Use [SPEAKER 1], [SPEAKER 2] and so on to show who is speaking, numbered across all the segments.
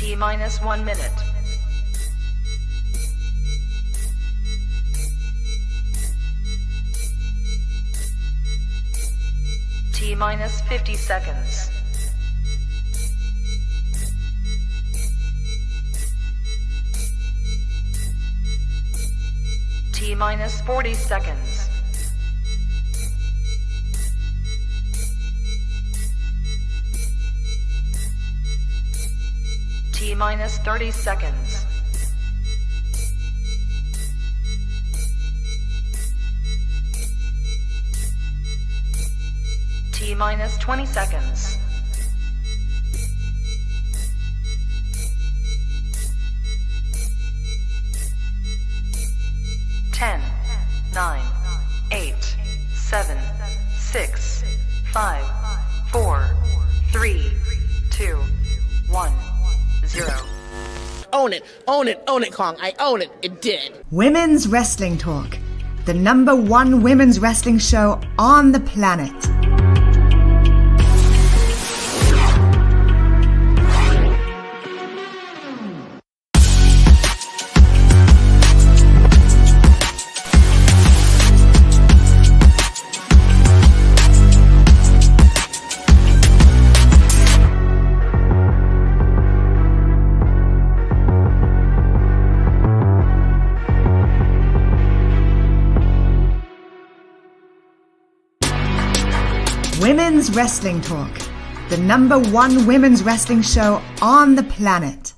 [SPEAKER 1] T-minus 1 minute. T-minus 50 seconds. T-minus 40 seconds. T-minus 30 seconds. T-minus 20 seconds. Ten, 9, 8, 7, 6, 5, 4, 3, 2, 1, 0.
[SPEAKER 2] Own it, own it, own it, Kong. I own it. It did.
[SPEAKER 3] Women's Wrestling Talk, the #1 women's wrestling show on the planet. Women's Wrestling Talk, the #1 women's wrestling show on the planet.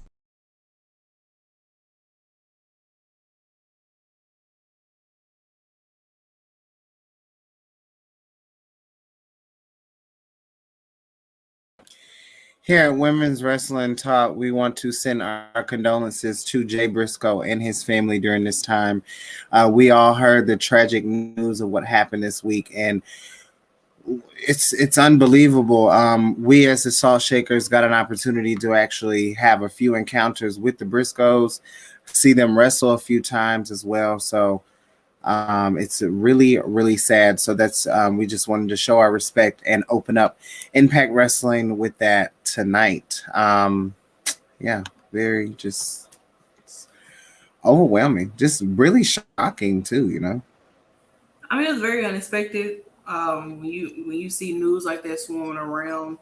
[SPEAKER 4] Here at Women's Wrestling Talk, we want to send our condolences to Jay Briscoe and his family during this time. We all heard the tragic news of what happened this week, and it's unbelievable. We as the Salt Shakers got an opportunity to actually have a few encounters with the Briscoes, see them wrestle a few times as well. So it's really, really sad. So that's we just wanted to show our respect and open up Impact Wrestling with that tonight. Yeah, very just overwhelming, just really shocking too, you know.
[SPEAKER 5] I mean, it was very unexpected. When you see news like that swarming around,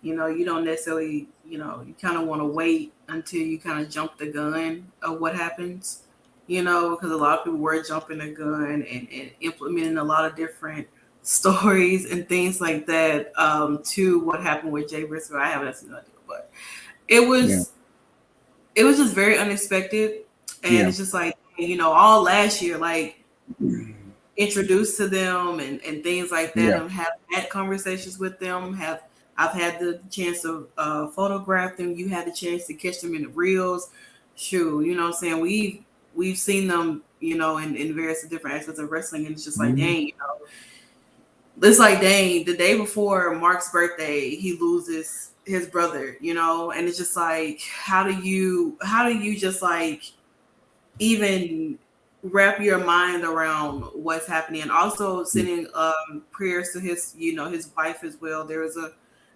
[SPEAKER 5] you know, you don't necessarily, you know, you kind of want to wait until you kind of jump the gun of what happens, you know, because a lot of people were jumping the gun and implementing a lot of different stories and things like that to what happened with Jay Briscoe. I haven't seen nothing, but it was just very unexpected, and it's just like, you know, all last year, like introduced to them and things like that, and have had conversations with them. I've had the chance to photograph them. You had the chance to catch them in the reels. Shoot, you know what I'm saying? We've seen them, you know, in various different aspects of wrestling, and it's just like, dang, you know, it's like, dang, the day before Mark's birthday, he loses his brother, you know, and it's just like, how do you just like even wrap your mind around what's happening? And also sending prayers to his, you know, his wife as well. There was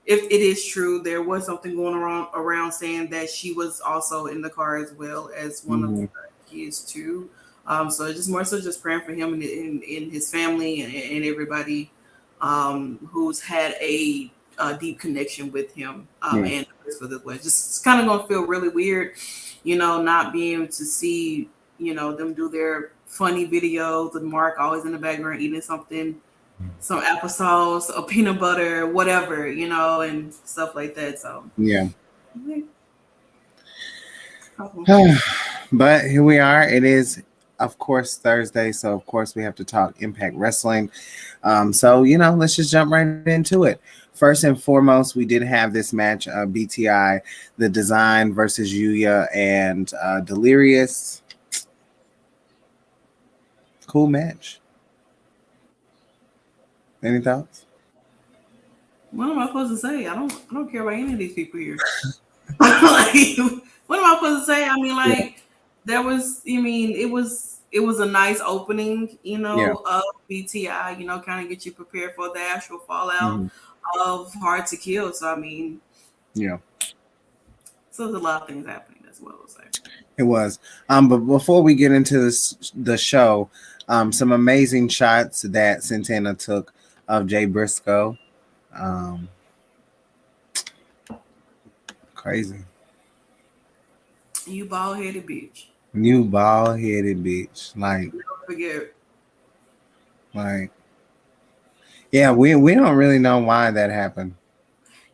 [SPEAKER 5] if it is true, there was something going around saying that she was also in the car as well as one of the kids too. So just more so just praying for him and his family and everybody who's had a deep connection with him and for this way. Just it's kind of gonna feel really weird, you know, not being able to see, you know, them do their funny videos with Mark always in the background eating something, some applesauce or peanut butter, whatever, you know, and stuff like that. So
[SPEAKER 4] yeah. But here we are. It is, of course, Thursday, so of course we have to talk Impact Wrestling. So, you know, let's just jump right into it. First and foremost, we did have this match, BTI, The Design versus Yuya and Delirious. Cool match. Any thoughts?
[SPEAKER 5] What am I supposed to say? I don't care about any of these people here. Like, what am I supposed to say? I mean, like, there was, I mean, it was a nice opening, you know, of BTI, you know, kind of get you prepared for the actual fallout of Hard to Kill. So I mean, So there's a lot of things happening as well. So.
[SPEAKER 4] It was. But before we get into the show, some amazing shots that Santana took of Jay Briscoe. Crazy.
[SPEAKER 5] You bald headed bitch.
[SPEAKER 4] You bald headed bitch. Like,
[SPEAKER 5] Don't forget.
[SPEAKER 4] like, yeah, we don't really know why that happened.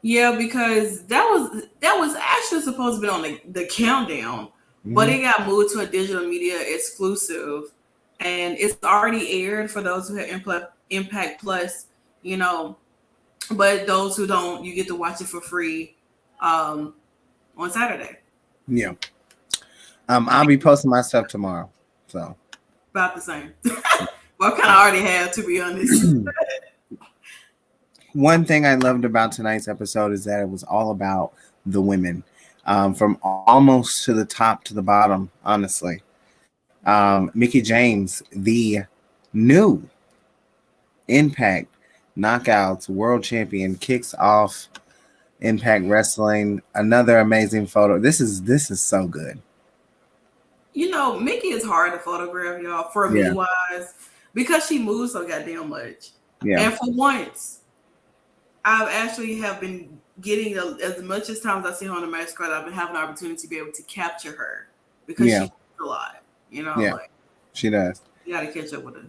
[SPEAKER 5] Yeah, because that was actually supposed to be on the countdown, but
[SPEAKER 4] Mhm.
[SPEAKER 5] it got moved to a digital media exclusive, and it's already aired for those who have Impact Plus, you know. But those who don't, you get to watch it for free on Saturday.
[SPEAKER 4] Yeah. I'll be posting my stuff tomorrow. So
[SPEAKER 5] About the same. Well, I kind of already have, to be honest.
[SPEAKER 4] one thing I loved about tonight's episode is that it was all about the women, from almost to the top to the bottom, honestly. Mickie James, the new Impact Knockouts World Champion, kicks off Impact Wrestling. Another amazing photo. This is so good.
[SPEAKER 5] You know, Mickie is hard to photograph, y'all, for me wise, because she moves so goddamn much.
[SPEAKER 4] Yeah.
[SPEAKER 5] And for once, I've actually have been getting as much as times I see her on the match card, I've been having an opportunity to be able to capture her because she does a lot. You know, like
[SPEAKER 4] she does.
[SPEAKER 5] You gotta catch up with her.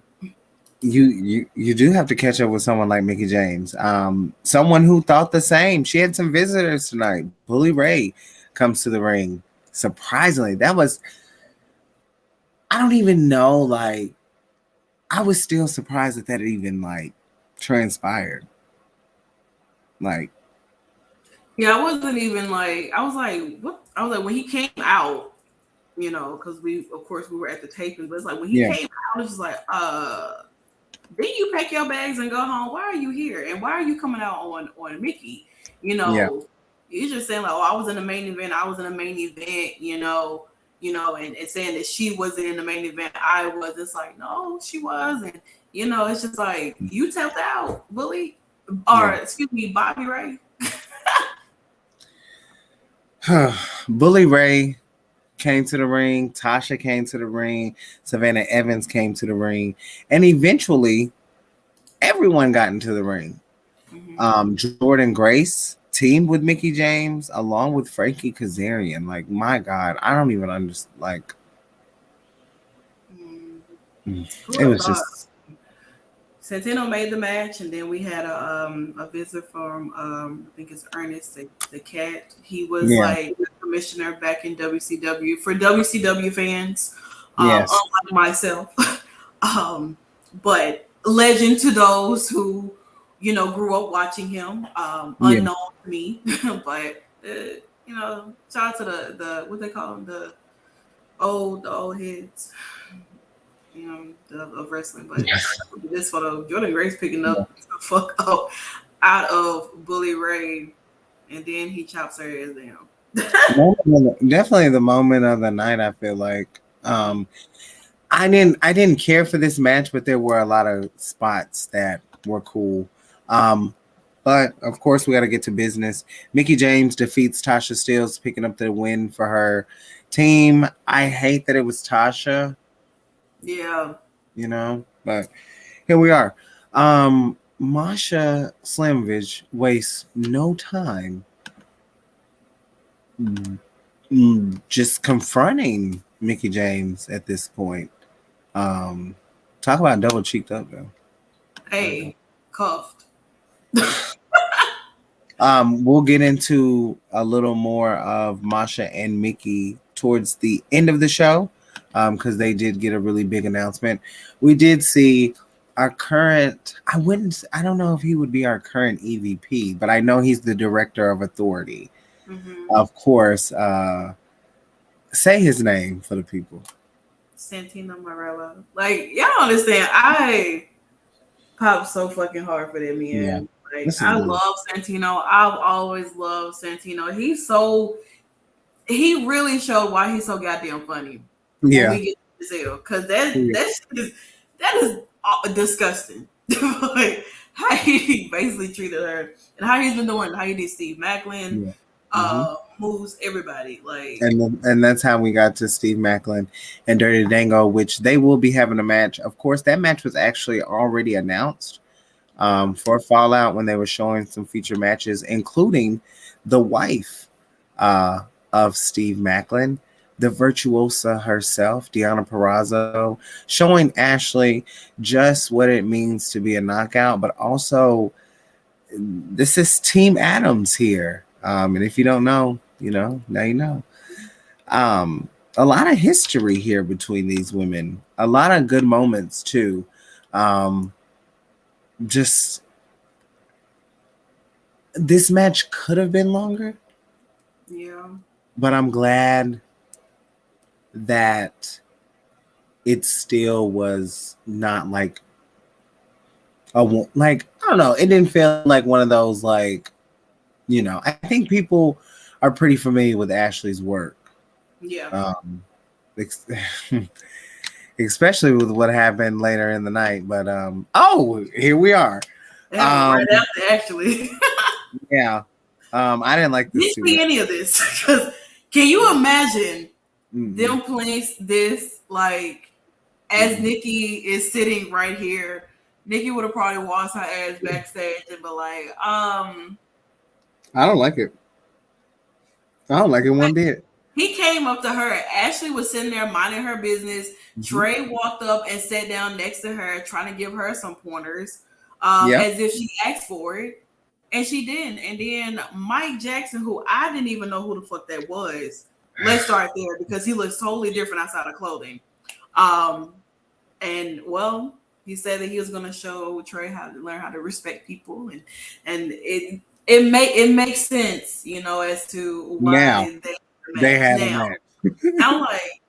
[SPEAKER 4] You do have to catch up with someone like Mickie James. Someone who thought the same. She had some visitors tonight. Bully Ray comes to the ring. Surprisingly, that was, I don't even know, like, I was still surprised that even like transpired. Like,
[SPEAKER 5] yeah, I wasn't even like, I was like, what? I was like, when he came out, you know, because we were at the taping, but it's like when he came out, I was just like, didn't you pack your bags and go home? Why are you here? And why are you coming out on Mickie? You know, you're just saying like, oh, I was in the main event, you know, and saying that she wasn't in the main event, I was. It's like, no, she wasn't. You know, it's just like, you tapped out, Bully, or excuse me, Bobby Ray.
[SPEAKER 4] Bully Ray came to the ring. Tasha came to the ring. Savannah Evans came to the ring. And eventually, everyone got into the ring. Mm-hmm. Jordan Grace teamed with Mickie James along with Frankie Kazarian. Like, my God, I don't even understand. Like, it was just...
[SPEAKER 5] Santino made the match, and then we had a visit from I think it's Ernest the cat. He was like the commissioner back in WCW for WCW fans, unlike myself. But legend to those who, you know, grew up watching him. Unknown to me, but you know, shout out to the what they call them, the old heads. You know, of wrestling, but this photo, Jordan Grace picking up the fuck up out of Bully Ray, and then he chops her ass down.
[SPEAKER 4] Definitely the moment of the night. I feel like I didn't care for this match, but there were a lot of spots that were cool. But of course, we got to get to business. Mickie James defeats Tasha Steelz, picking up the win for her team. I hate that it was Tasha.
[SPEAKER 5] Yeah.
[SPEAKER 4] You know, but here we are. Masha Slamovich wastes no time just confronting Mickie James at this point. Talk about double cheeked up, though.
[SPEAKER 5] Hey, cuffed.
[SPEAKER 4] We'll get into a little more of Masha and Mickie towards the end of the show. Because they did get a really big announcement. We did see our current, I don't know if he would be our current EVP, but I know he's the director of authority. Mm-hmm. Of course, say his name for the people.
[SPEAKER 5] Santino Marella. Like, y'all understand, I pop so fucking hard for that man. Yeah. Like, I love Santino. I've always loved Santino. He really showed why he's so goddamn funny.
[SPEAKER 4] Yeah,
[SPEAKER 5] we get to sell, because that is disgusting. Like how he basically treated her and how he's been doing, how he did Steve Macklin. moves everybody. Like,
[SPEAKER 4] And that's how we got to Steve Macklin and Dirty Dango, which they will be having a match. Of course, that match was actually already announced for Fallout when they were showing some feature matches, including the wife of Steve Macklin, the virtuosa herself, Deonna Purrazzo, showing Ashley just what it means to be a knockout, but also this is Team Adams here. And if you don't know, now you know. A lot of history here between these women, a lot of good moments too. Just this match could have been longer.
[SPEAKER 5] yeah.
[SPEAKER 4] But I'm glad that it still was not like I don't know. It didn't feel like one of those like, I think people are pretty familiar with Ashley's work.
[SPEAKER 5] Yeah.
[SPEAKER 4] Especially with what happened later in the night. But here we are.
[SPEAKER 5] Right after, actually.
[SPEAKER 4] Yeah. I didn't like this
[SPEAKER 5] Didn't see any of this. Can you imagine
[SPEAKER 4] Mm-hmm.
[SPEAKER 5] them playing this like as Nikki is sitting right here? Nikki would have probably walked her ass backstage and be like,
[SPEAKER 4] I don't like it. I don't like it one bit.
[SPEAKER 5] He came up to her. Ashley was sitting there minding her business.
[SPEAKER 4] Mm-hmm.
[SPEAKER 5] Trey walked up and sat down next to her, trying to give her some pointers,
[SPEAKER 4] Yep.
[SPEAKER 5] as if she asked for it. And she didn't. And then Mike Jackson, who I didn't even know who the fuck that was. Let's start there because he looks totally different outside of clothing. And well, he said that he was going to show Trey how to learn how to respect people, and it makes sense, as to why
[SPEAKER 4] Now, they had a match.
[SPEAKER 5] I'm like,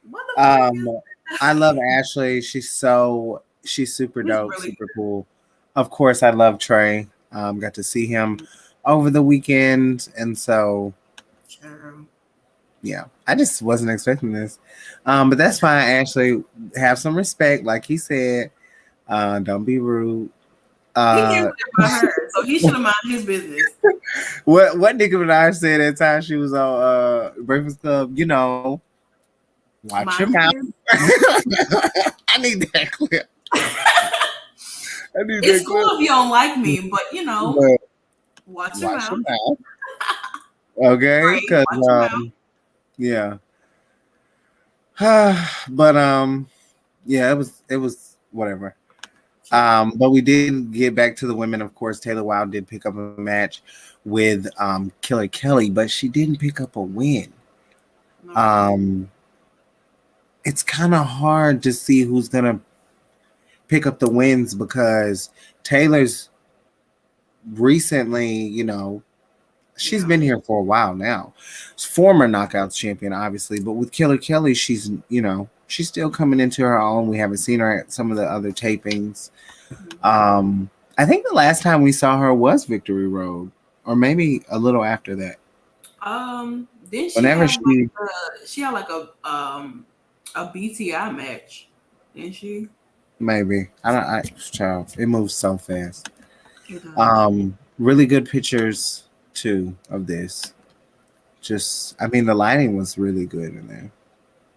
[SPEAKER 5] what the fuck?
[SPEAKER 4] I love Ashley. She's super dope,
[SPEAKER 5] really
[SPEAKER 4] super cool. Of course, I love Trey. Got to see him over the weekend, and so yeah, I just wasn't expecting this. But that's fine. Ashley, have some respect, like he said. Don't be rude.
[SPEAKER 5] He cared about her, so he should have minded his business.
[SPEAKER 4] What Nicki Minaj said that time she was on Breakfast Club, watch your mouth. I need that clip.
[SPEAKER 5] It's cool if you don't like me, but watch your mouth.
[SPEAKER 4] Okay, because yeah. But yeah, it was whatever. But we did get back to the women. Of course, Taylor Wilde did pick up a match with Killer Kelly, but she didn't pick up a win. It's kind of hard to see who's gonna pick up the wins because Taylor's recently, she's been here for a while now. Former Knockouts champion, obviously, but with Killer Kelly, she's still coming into her own. We haven't seen her at some of the other tapings. I think the last time we saw her was Victory Road, or maybe a little after that.
[SPEAKER 5] Then she had like a BTI match, didn't she?
[SPEAKER 4] Maybe. Child, it moves so fast. Really good pictures too of this. The lighting was really good in there.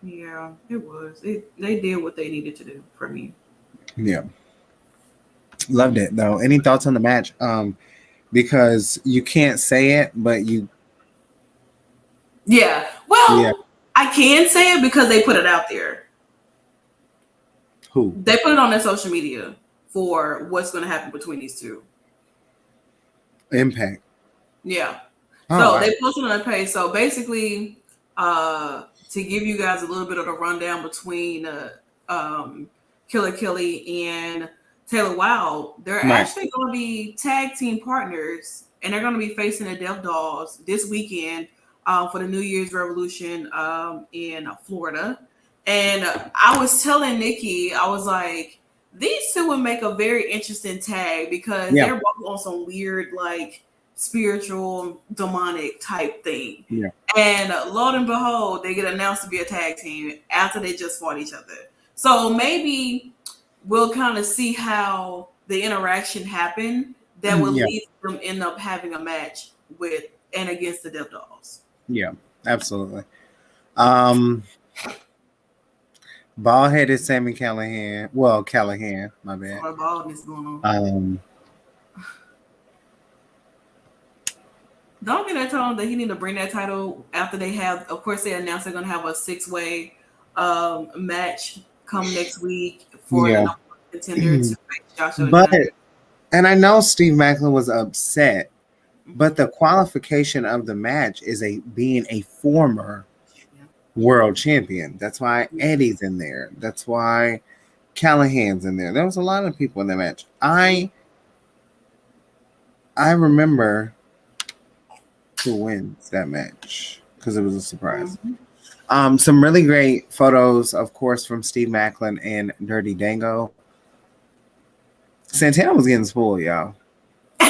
[SPEAKER 5] Yeah, it was. They did what they needed to do for me.
[SPEAKER 4] Yeah. Loved it though. Any thoughts on the match? Because you can't say it, but you.
[SPEAKER 5] Yeah. Well, I can say it because they put it out there.
[SPEAKER 4] Who?
[SPEAKER 5] They put it on their social media for what's going to happen between these two.
[SPEAKER 4] Impact.
[SPEAKER 5] Yeah. So they posted on their page. So basically, to give you guys a little bit of a rundown between Killer Kelly and Taylor Wilde, they're actually going to be tag team partners, and they're going to be facing the Death Dolls this weekend for the New Year's Revolution in Florida. And I was telling Nikki, I was like, these two would make a very interesting tag because they're both on some weird, like, spiritual, demonic type thing. Yeah. And lo and behold, they get announced to be a tag team after they just fought each other. So maybe we'll kind of see how the interaction happened that would lead them end up having a match with and against the Death Dolls.
[SPEAKER 4] Yeah, absolutely. Bald-headed Sammy Callahan. Well, Callahan, my
[SPEAKER 5] There's a
[SPEAKER 4] bad.
[SPEAKER 5] lot of baldness going on. Don't get that told him that he need to bring that title after they have. Of course, they announced they're gonna have a 6-way match come next week for the
[SPEAKER 4] Yeah.
[SPEAKER 5] number one contender to face Joshua
[SPEAKER 4] But
[SPEAKER 5] again.
[SPEAKER 4] and I know Steve Macklin was upset, but the qualification of the match is being a former
[SPEAKER 5] Yeah.
[SPEAKER 4] world champion. That's why Eddie's in there. That's why Callahan's in there. There was a lot of people in the match. I remember who wins that match because it was a surprise. Some really great photos, of course, from Steve Macklin and Dirty Dango. Santana was getting spoiled, y'all. He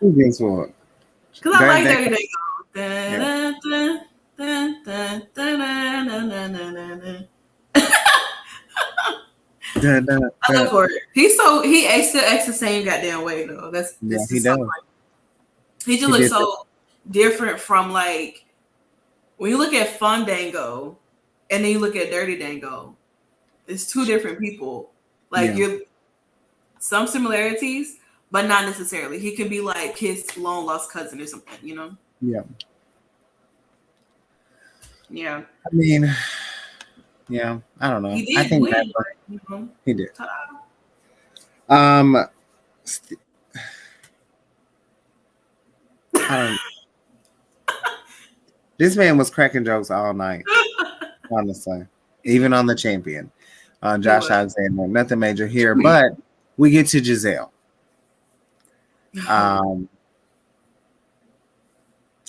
[SPEAKER 4] was getting spoiled.
[SPEAKER 5] Because I like
[SPEAKER 4] Dirty
[SPEAKER 5] Dirty Dango. I look for it. He still acts the same goddamn way though.
[SPEAKER 4] He does.
[SPEAKER 5] He just looks so different from like when you look at Fandango and then you look at Dirty Dango. It's two different people. Like you're some similarities, but not necessarily. He could be like his long lost cousin or something, you know?
[SPEAKER 4] Yeah.
[SPEAKER 5] Yeah.
[SPEAKER 4] I mean, yeah, I don't know.
[SPEAKER 5] He did
[SPEAKER 4] I think
[SPEAKER 5] win, but, you know,
[SPEAKER 4] he did.
[SPEAKER 5] Ta-da.
[SPEAKER 4] I don't. This man was cracking jokes all night, honestly, even on the champion, Josh Alexander. Nothing major here, but we get to Giselle.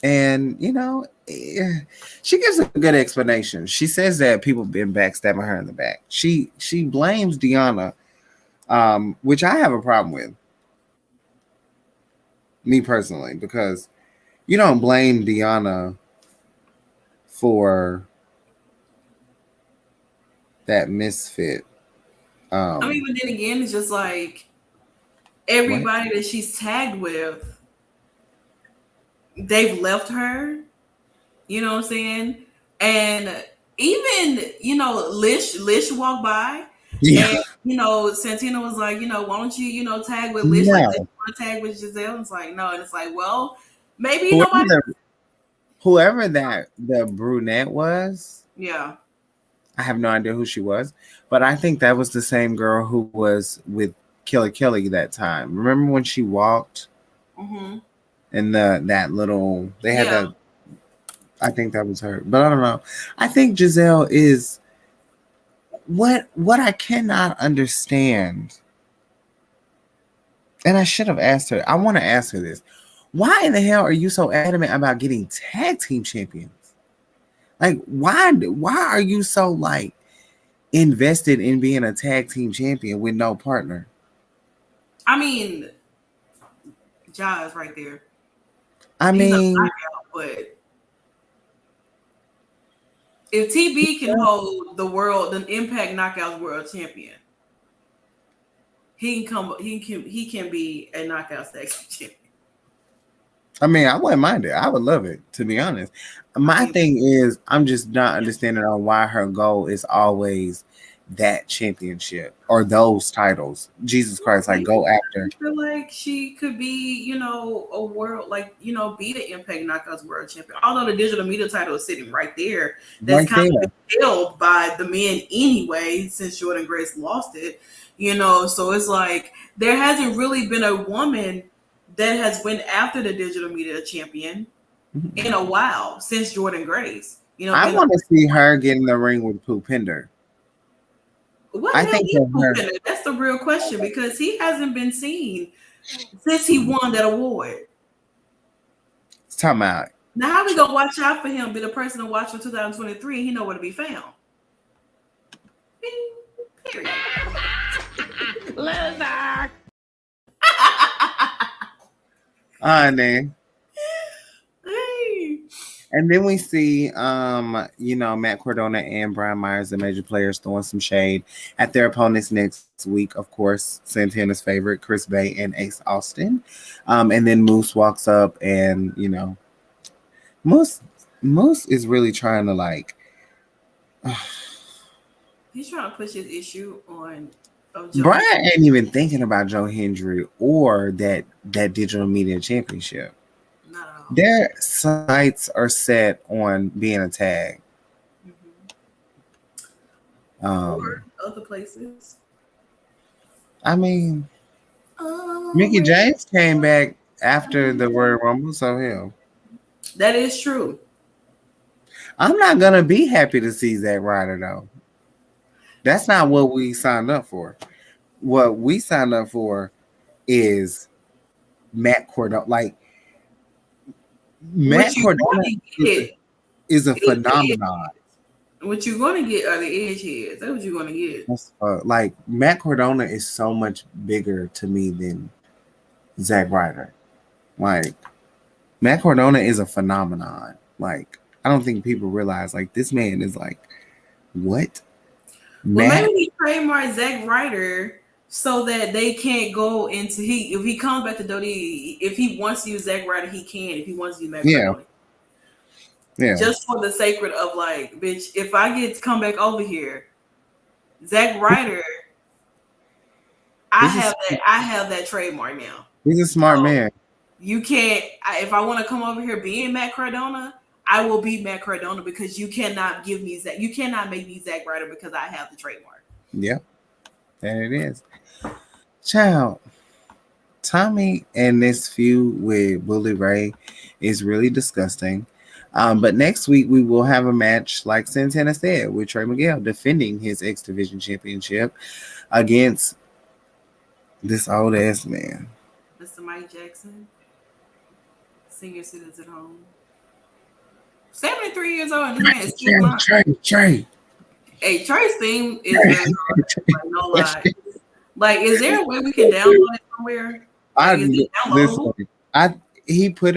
[SPEAKER 4] And you know, she gives a good explanation. She says that people have been backstabbing her in the back. She blames Deanna, which I have a problem with, me personally, because you don't blame Deanna for that misfit.
[SPEAKER 5] I mean, but then again, it's just like everybody that she's tagged with, they've left her. You know what I'm saying? And even, you know, Lish walked by.
[SPEAKER 4] Yeah.
[SPEAKER 5] And, you know, Santino was like, you know, why don't you, you know, tag with Lish like this? You want to tag with Giselle? And it's like, no. And it's like, well, maybe nobody.
[SPEAKER 4] Whoever that the brunette was.
[SPEAKER 5] Yeah.
[SPEAKER 4] I have no idea who she was, but I think that was the same girl who was with Killer Kelly that time. Remember when she walked?
[SPEAKER 5] Mm-hmm.
[SPEAKER 4] And that little they had that. I think that was her, but I don't know. I think Giselle is what I cannot understand. And I should have asked her. I want to ask her this. Why in the hell are you so adamant about getting tag team champions? Like, why are you so like invested in being a tag team champion with no partner?
[SPEAKER 5] I mean, Ja's right there.
[SPEAKER 4] I mean,
[SPEAKER 5] but if TB can hold the Impact Knockouts World Champion, he can be a Knockouts Tag Team Champion.
[SPEAKER 4] I mean, I wouldn't mind it. I would love it, to be honest. My thing is, I'm just not understanding on why her goal is always that championship or those titles. Jesus Christ, like go after.
[SPEAKER 5] I feel like she could be, you know, a world, like, you know, be the Impact Knockouts World Champion. Although the digital media title is sitting right there. That's kind of held by the men anyway, since Jordan Grace lost it, you know. So it's like there hasn't really been a woman that has went after the digital media champion in a while since Jordan Grace. You know,
[SPEAKER 4] I want to see her get in the ring with Poopinder.
[SPEAKER 5] I think Poopinder? That's the real question, because he hasn't been seen since he won that award.
[SPEAKER 4] It's time out.
[SPEAKER 5] Now, how we gonna watch out for him? Be the person to watch for 2023, and he know where to be found. Period.
[SPEAKER 2] Loser.
[SPEAKER 4] Honey.
[SPEAKER 5] Hey.
[SPEAKER 4] And then we see, you know, Matt Cardona and Brian Myers, the major players, throwing some shade at their opponents next week. Of course, Santana's favorite, Chris Bay and Ace Austin. And then Moose walks up and, you know, Moose Moose is really trying to like.
[SPEAKER 5] He's trying to push his issue on Joe.
[SPEAKER 4] Brian ain't even thinking about Joe Hendry or that digital media championship.
[SPEAKER 5] Not at all.
[SPEAKER 4] Their sights are set on being a tag.
[SPEAKER 5] Or other places.
[SPEAKER 4] I mean, Mickie James came back after the Royal Rumble, so hell.
[SPEAKER 5] That is true.
[SPEAKER 4] I'm not gonna be happy to see Zack Ryder though. That's not what we signed up for. What we signed up for is Matt Cordona. Like Matt Cordona is a phenomenon.
[SPEAKER 5] What you're gonna get are the edgeheads. That's what you're gonna get.
[SPEAKER 4] Like Matt Cordona is so much bigger to me than Zack Ryder. Like Matt Cordona is a phenomenon. Like I don't think people realize like this man is like what?
[SPEAKER 5] Well, maybe he trademarked Zack Ryder so that they can't go into if he comes back to WWE, if he wants to use Zack Ryder, he can. If he wants to use Matt Cordona. Yeah. Just for the sacred of like, bitch, if I get to come back over here, Zack Ryder, I have that trademark now.
[SPEAKER 4] He's a smart man.
[SPEAKER 5] You can't. If I want to come over here being Matt Cardona, I will be Matt Cardona because you cannot give me Zack. You cannot make me Zack Ryder because I have the trademark.
[SPEAKER 4] Yep, there it is. Child, Tommy and this feud with Bully Ray is really disgusting. But next week we will have a match, like Santana said, with Trey Miguel defending his X Division Championship against this old ass man,
[SPEAKER 5] Mr. Mike Jackson, senior citizen home. 73 years old, and this man is still
[SPEAKER 4] Trey.
[SPEAKER 5] Hey, Trey's theme is very hard. Like, no lie. Like, is there a way we can download it somewhere?
[SPEAKER 4] He put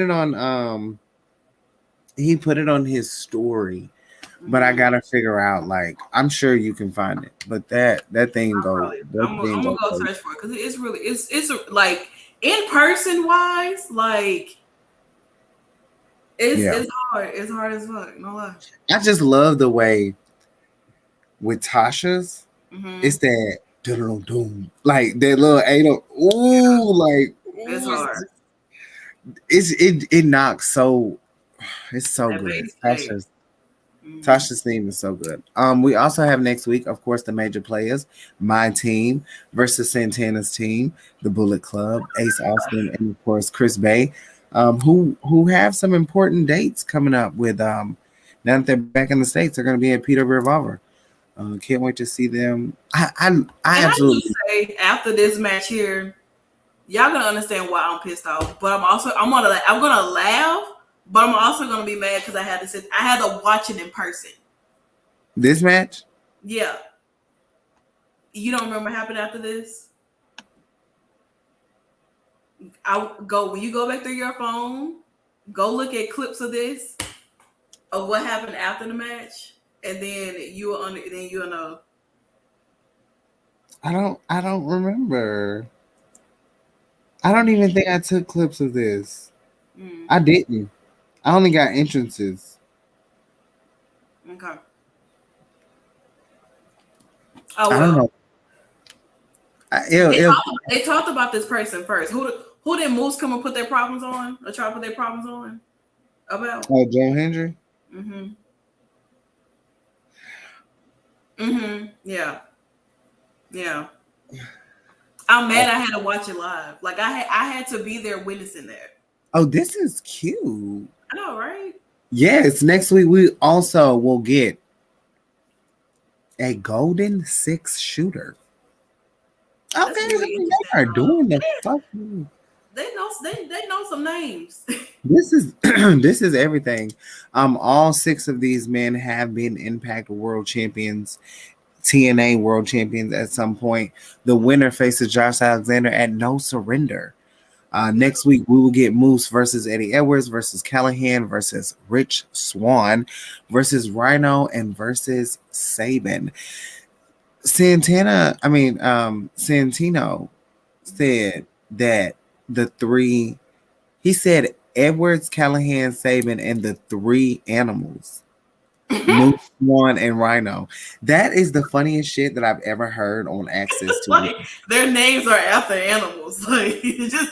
[SPEAKER 4] it on his story, but I gotta figure out. Like, I'm sure you can find it, but that thing goes.
[SPEAKER 5] I'm gonna go search for it because it's really it's like in person wise, like. It's hard. It's hard as fuck. No lie.
[SPEAKER 4] I just love the way with Tasha's, it's that doom, like that little 8. Ooh, like
[SPEAKER 5] it's hard.
[SPEAKER 4] It knocks so. It's so good. Tasha's theme is so good. We also have next week, of course, the major players, my team versus Santana's team, the Bullet Club, Ace Austin, and of course Chris Bay. Who have some important dates coming up with now that they're back in the States, they're going to be at Peter Revolver. Can't wait to see them. I absolutely
[SPEAKER 5] say after this match here, y'all gonna understand why I'm pissed off. But I'm gonna laugh, but I'm also gonna be mad because I had to watch it in person.
[SPEAKER 4] This match?
[SPEAKER 5] Yeah. You don't remember what happened after this? When you go back through your phone, go look at clips of this of what happened after the match, and then you'll know.
[SPEAKER 4] I don't remember. I don't even think I took clips of this. I didn't. I only got entrances.
[SPEAKER 5] Okay.
[SPEAKER 4] I don't know.
[SPEAKER 5] They talked about this person first. Who did Moose come and put their problems on? Or try to put their problems on? About?
[SPEAKER 4] Oh, Joe Hendry?
[SPEAKER 5] Yeah. I'm mad I had to watch it live. Like I had to be there witnessing that.
[SPEAKER 4] Oh, this is cute.
[SPEAKER 5] I know, right?
[SPEAKER 4] Yes, next week we also will get a Golden 6 shooter. Okay, they are doing the fucking.
[SPEAKER 5] They know some names.
[SPEAKER 4] This is everything. All 6 of these men have been Impact World Champions, TNA World Champions at some point. The winner faces Josh Alexander at No Surrender. Next week we will get Moose versus Eddie Edwards versus Callahan versus Rich Swann versus Rhino and versus Sabin. Santino said that he said Edwards, Callahan, Saban, and the three animals. Moose, Swan, and Rhino. That is the funniest shit that I've ever heard on Access TV.
[SPEAKER 5] Like their names are after animals. Like just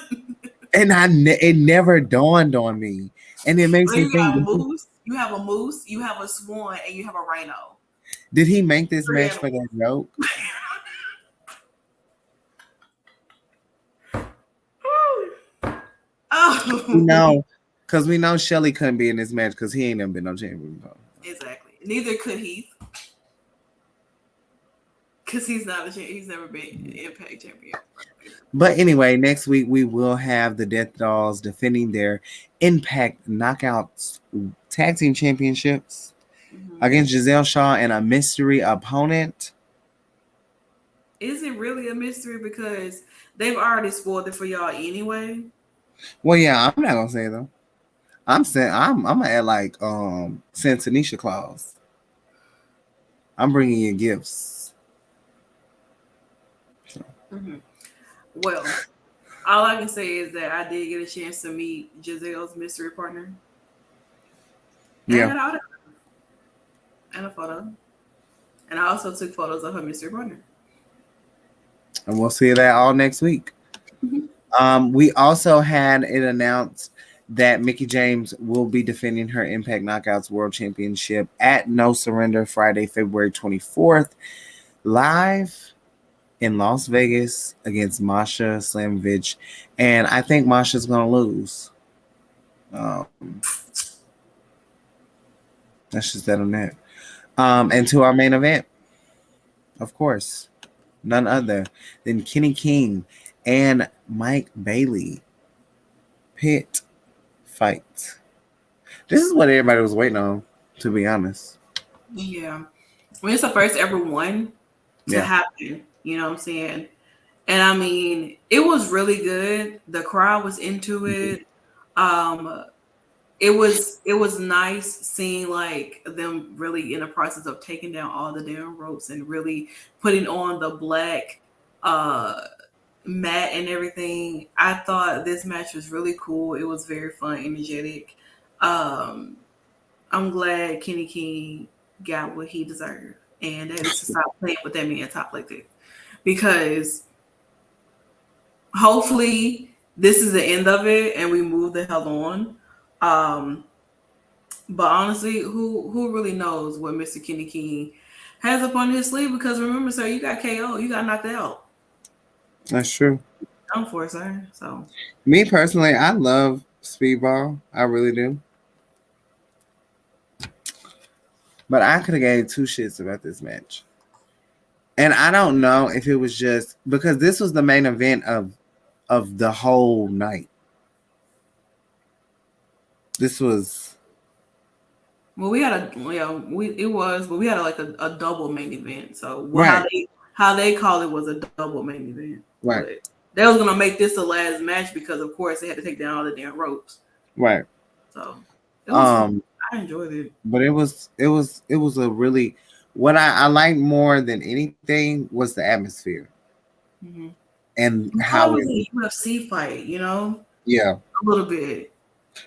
[SPEAKER 4] And it never dawned on me. And it makes me
[SPEAKER 5] you
[SPEAKER 4] think,
[SPEAKER 5] got moose, you have a moose, you have a swan, and you have a rhino.
[SPEAKER 4] did he make this
[SPEAKER 5] Three
[SPEAKER 4] match for that joke?
[SPEAKER 5] Oh
[SPEAKER 4] No, because we know Shelly couldn't be in this match because he ain't never been no champion before.
[SPEAKER 5] exactly. Neither could Heath. Because he's never been Impact champion.
[SPEAKER 4] But anyway, next week we will have the Death Dolls defending their Impact Knockouts Tag Team Championships against Giselle Shaw and a mystery opponent.
[SPEAKER 5] Is it really a mystery? Because they've already spoiled it for y'all anyway.
[SPEAKER 4] Well, yeah, I'm not gonna say it though. I'm gonna add like Saint Tanisha Claus. I'm bringing you gifts.
[SPEAKER 5] Well, all I can say is that I did get a chance to meet Giselle's mystery partner.
[SPEAKER 4] Yeah.
[SPEAKER 5] And a photo. And I also took photos of her mystery partner.
[SPEAKER 4] And we'll see that all next week. We also had it announced that Mickie James will be defending her Impact Knockouts World Championship at No Surrender Friday, February 24th, live in Las Vegas against Masha Slamovich. And I think Masha's going to lose. That's just that on that. And to our main event, of course, none other than Kenny King and Mike Bailey pit fight. This is what everybody was waiting on, to be honest.
[SPEAKER 5] Yeah. I mean, it's the first ever one to happen. You know what I'm saying? And I mean, it was really good. The crowd was into it. It was nice seeing like them really in the process of taking down all the damn ropes and really putting on the black mat and everything. I thought this match was really cool. It was very fun, energetic. I'm glad Kenny King got what he deserved, and that is to stop playing with that man top like that. Because hopefully this is the end of it and we move the hell on. But honestly, who really knows what Mr. Kenny King has up on his sleeve? Because remember, sir, you got KO, you got knocked out.
[SPEAKER 4] That's true.
[SPEAKER 5] I'm for it, sir. So
[SPEAKER 4] me personally, I love Speedball. I really do. But I could have gave two shits about this match. And I don't know if it was just because this was the main event of the whole night. This was.
[SPEAKER 5] Well, we had but we had like a double main event. So
[SPEAKER 4] Right.
[SPEAKER 5] how they call it was a double main event.
[SPEAKER 4] Right.
[SPEAKER 5] But they was gonna make this the last match because of course they had to take down all the damn ropes.
[SPEAKER 4] Right.
[SPEAKER 5] So it was I enjoyed it.
[SPEAKER 4] But it was a really what I liked more than anything was the atmosphere.
[SPEAKER 5] Mm-hmm.
[SPEAKER 4] And how
[SPEAKER 5] it was a UFC fight, you know?
[SPEAKER 4] Yeah.
[SPEAKER 5] A little bit.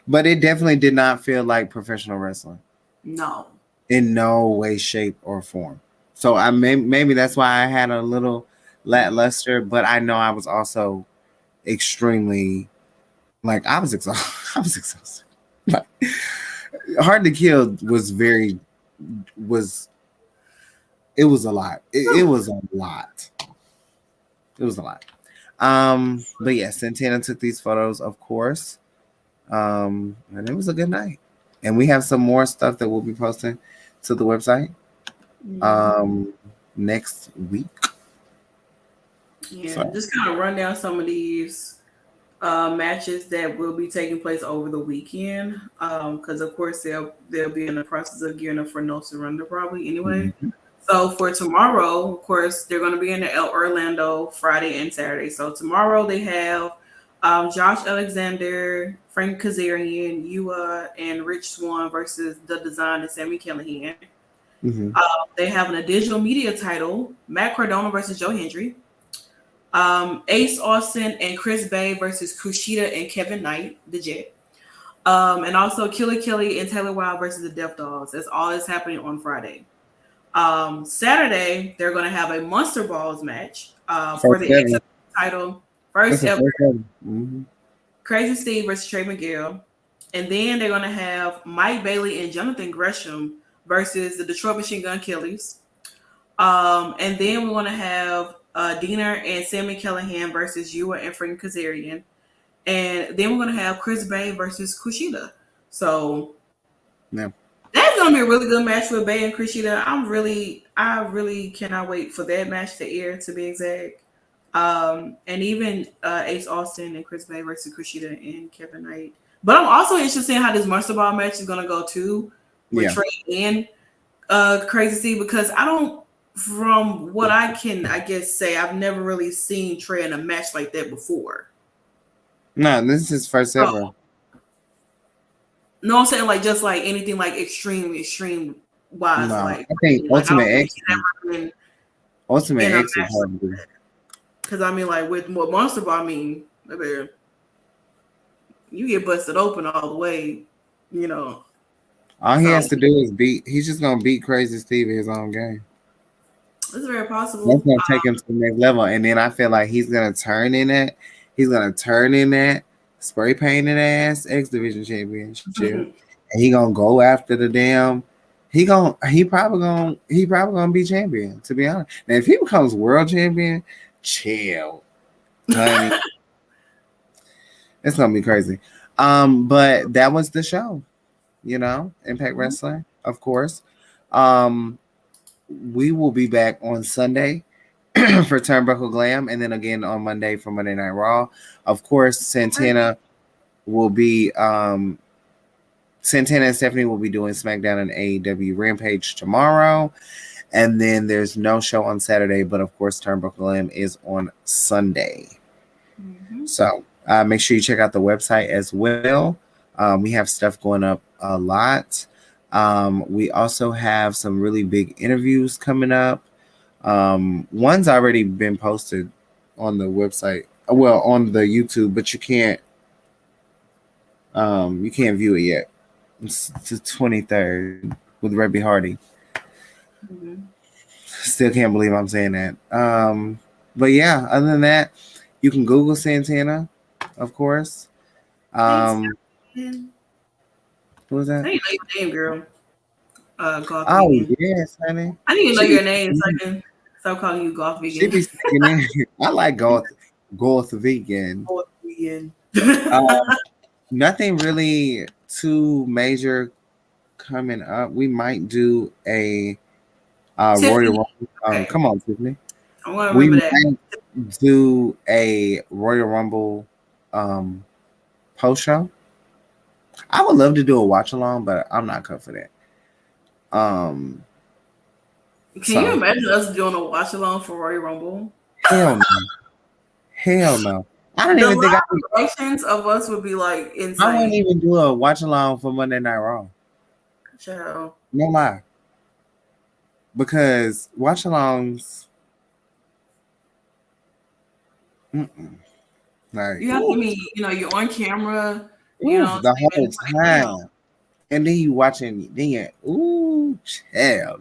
[SPEAKER 4] But it definitely did not feel like professional wrestling.
[SPEAKER 5] No.
[SPEAKER 4] In no way, shape, or form. So maybe that's why I had a little lackluster, but I know I was also extremely I was exhausted. Like, Hard to Kill was a lot. It was a lot. It was a lot. But yes, Santana took these photos, of course. And it was a good night. And we have some more stuff that we'll be posting to the website next week.
[SPEAKER 5] Yeah, just kind of run down some of these matches that will be taking place over the weekend. Because of course they'll be in the process of gearing up for No Surrender probably anyway. Mm-hmm. So for tomorrow, of course, they're going to be in Orlando Friday and Saturday. So tomorrow they have Josh Alexander, Frank Kazarian, Yua, and Rich Swann versus The Design and Sami Callihan. Mm-hmm. They have a digital media title, Matt Cardona versus Joe Hendry. Ace Austin and Chris Bay versus Kushida and Kevin Knight, the Jet. And also Killer Kelly and Taylor Wilde versus the Death Dogs. That's all that's happening on Friday. Saturday, they're going to have a Monster Balls match for
[SPEAKER 4] First
[SPEAKER 5] the
[SPEAKER 4] ever.
[SPEAKER 5] X title.
[SPEAKER 4] That's
[SPEAKER 5] First
[SPEAKER 4] the
[SPEAKER 5] ever.
[SPEAKER 4] first ever. Mm-hmm.
[SPEAKER 5] Crazy Steve versus Trey Miguel. And then they're going to have Mike Bailey and Jonathan Gresham versus the Detroit Machine Gun Killers. And then we're going to have Diener and Sammy Callahan versus Yua and Frank Kazarian. And then we're going to have Chris Bay versus Kushida. So
[SPEAKER 4] Yeah.
[SPEAKER 5] that's going to be a really good match with Bay and Kushida. I really cannot wait for that match to air, to be exact. And even Ace Austin and Chris Bay versus Kushida and Kevin Knight. But I'm also interested in how this Monster Ball match is going to go too with Trey and Crazy Steve, because I don't, from what I can, I guess, say, I've never really seen Trey in a match like that before.
[SPEAKER 4] No, this is his first ever.
[SPEAKER 5] No, I'm saying like just like anything like extreme wise.
[SPEAKER 4] No,
[SPEAKER 5] Like
[SPEAKER 4] I think Ultimate X.
[SPEAKER 5] in
[SPEAKER 4] Ultimate
[SPEAKER 5] a
[SPEAKER 4] X is
[SPEAKER 5] match
[SPEAKER 4] hard to do.
[SPEAKER 5] because I mean, like with Monster Ball, I mean, baby, you get busted open all the way, you know.
[SPEAKER 4] All he has to do is beat. He's just gonna beat Crazy Steve in his own game.
[SPEAKER 5] It's very possible.
[SPEAKER 4] That's gonna take him to the next level, and then I feel like he's gonna turn in that. He's gonna turn in that spray painted ass X Division championship, and he gonna go after the damn. He probably gonna be champion. To be honest, now if he becomes world champion, chill, honey. It's gonna be crazy. But that was the show. You know, Impact Wrestling, of course. We will be back on Sunday for Turnbuckle Glam, and then again on Monday for Monday Night Raw. Of course, Santana will be Santana and Stephanie will be doing SmackDown and AEW Rampage tomorrow, and then there's no show on Saturday, but of course Turnbuckle Glam is on Sunday. Mm-hmm. So make sure you check out the website as well. We have stuff going up a lot. We also have some really big interviews coming up. One's already been posted on the website, well, on the YouTube, but you can't view it yet. It's the 23rd with Rebby Hardy. Mm-hmm. Still can't believe I'm saying that. But yeah, other than that, you can Google Santana, of course. What was that?
[SPEAKER 5] I didn't know your name, girl. Golf
[SPEAKER 4] oh,
[SPEAKER 5] vegan.
[SPEAKER 4] Yes, honey.
[SPEAKER 5] I didn't know your name, so I can stop calling you Golf Vegan.
[SPEAKER 4] She be sticking in. I like Golf Vegan.
[SPEAKER 5] Golf Vegan.
[SPEAKER 4] Nothing really too major coming up. We might do a Royal Rumble.
[SPEAKER 5] Okay.
[SPEAKER 4] Come on, Tiffany.
[SPEAKER 5] I want to remember that.
[SPEAKER 4] Might do a Royal Rumble post show. I would love to do a watch along, but I'm not cut for that.
[SPEAKER 5] Can you imagine us doing a watch along for Royal Rumble?
[SPEAKER 4] Hell no. Hell no. I don't even think
[SPEAKER 5] reactions of us would be like insane.
[SPEAKER 4] I wouldn't even do a watch along for Monday Night Raw.
[SPEAKER 5] Child.
[SPEAKER 4] No lie. Because watch alongs. Like,
[SPEAKER 5] you have to be, you're on camera.
[SPEAKER 4] The whole time. And then you watching, hell.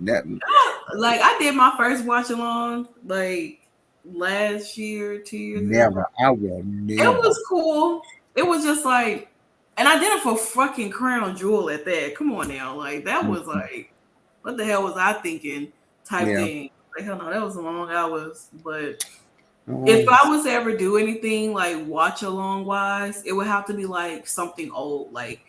[SPEAKER 5] Like, I did my first watch along, like, last year, 2 years ago.
[SPEAKER 4] Never. I will never.
[SPEAKER 5] It was cool. It was just like, and I did it for fucking Crown Jewel at that. Come on now. Like, that was like, what the hell was I thinking type thing. Like, hell no, that was long hours. But if I was to ever do anything like watch along wise, it would have to be like something old. Like,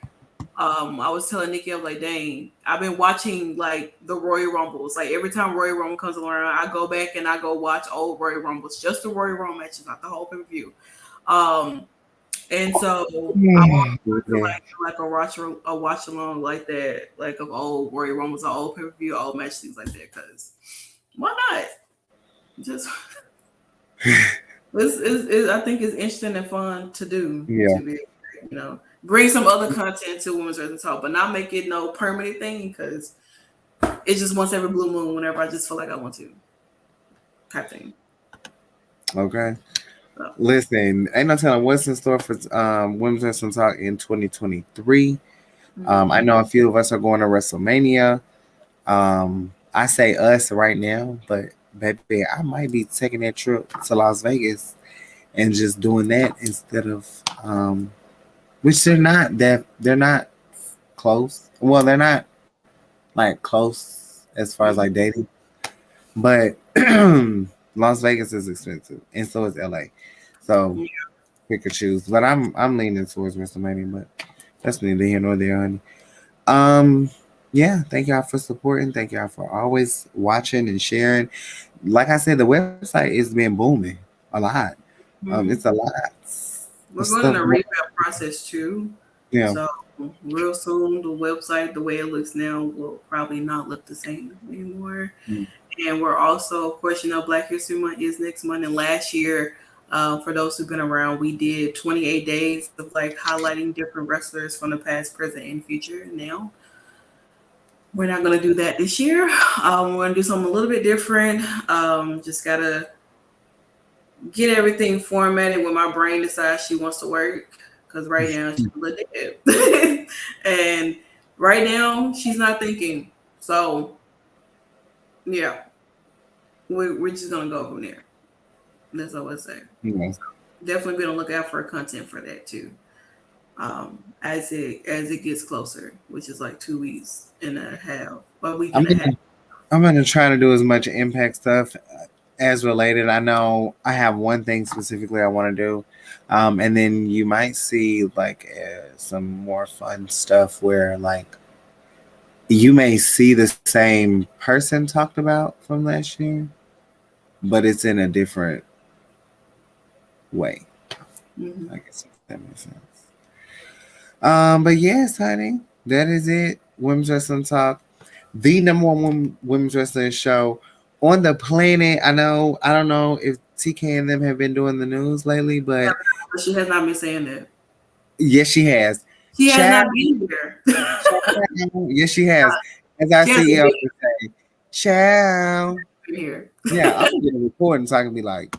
[SPEAKER 5] I was telling Nikki, I was like, dang, I've been watching like the Royal Rumbles. Like every time Royal Rumble comes around, I go back and I go watch old Royal Rumbles, just the Royal Rumble matches, not the whole pay-per-view. And so I want to like a watch along like that, like of old Royal Rumbles, old pay-per-view, old matches, things like that. Because why not? Just I think it's interesting and fun to do.
[SPEAKER 4] Yeah.
[SPEAKER 5] To be, bring some other content to Women's Wrestling Talk, but not make it no permanent thing because it's just once every blue moon whenever I just feel like I want to. Type thing.
[SPEAKER 4] Okay. Listen, ain't no telling what's in store for Women's Wrestling Talk in 2023. I know a few of us are going to WrestleMania. I say us right now, but baby, I might be taking that trip to Las Vegas and just doing that instead of which they're not close. Well, they're not like close as far as like dating, but Las Vegas is expensive, and so is LA. So pick or choose. But I'm leaning towards WrestleMania, but that's neither here nor there, honey. Yeah, thank y'all for supporting. Thank y'all for always watching and sharing. Like I said, the website is been booming a lot. It's a lot.
[SPEAKER 5] We're going in a revamp process too.
[SPEAKER 4] Yeah.
[SPEAKER 5] So real soon, the website, the way it looks now, will probably not look the same anymore. And we're also, of course, Black History Month is next month. And last year, for those who've been around, we did 28 days of like highlighting different wrestlers from the past, present, and future. Now, we're not going to do that this year. We're going to do something a little bit different. Just got to get everything formatted when my brain decides she wants to work. Because right now, she's a little dead. And right now, she's not thinking. So, yeah. We're just going to go from there. That's all I say.
[SPEAKER 4] Yeah.
[SPEAKER 5] Definitely be on the lookout for content for that, too. As it gets closer, which is like 2 weeks and a half, a week and a half.
[SPEAKER 4] I'm gonna try to do as much impact stuff as related. I know I have one thing specifically I want to do, and then you might see like some more fun stuff where like you may see the same person talked about from last year, but it's in a different way. I guess if that makes sense. But yes, honey, that is it. Women's Wrestling Talk, the number one women's wrestling show on the planet. I don't know if TK and them have been doing the news lately, but
[SPEAKER 5] she has not been saying that.
[SPEAKER 4] Yes, she has.
[SPEAKER 5] She has not been here.
[SPEAKER 4] Yes, she has. As our CEO would say, "Ciao."
[SPEAKER 5] Here.
[SPEAKER 4] Yeah, I'm gonna get a recording so I can be like,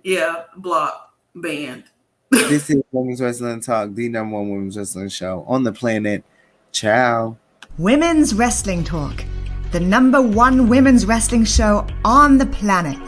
[SPEAKER 5] yeah, block, banned.
[SPEAKER 4] This is Women's Wrestling Talk, the number one women's wrestling show on the planet. Ciao.
[SPEAKER 3] Women's Wrestling Talk, the number one women's wrestling show on the planet.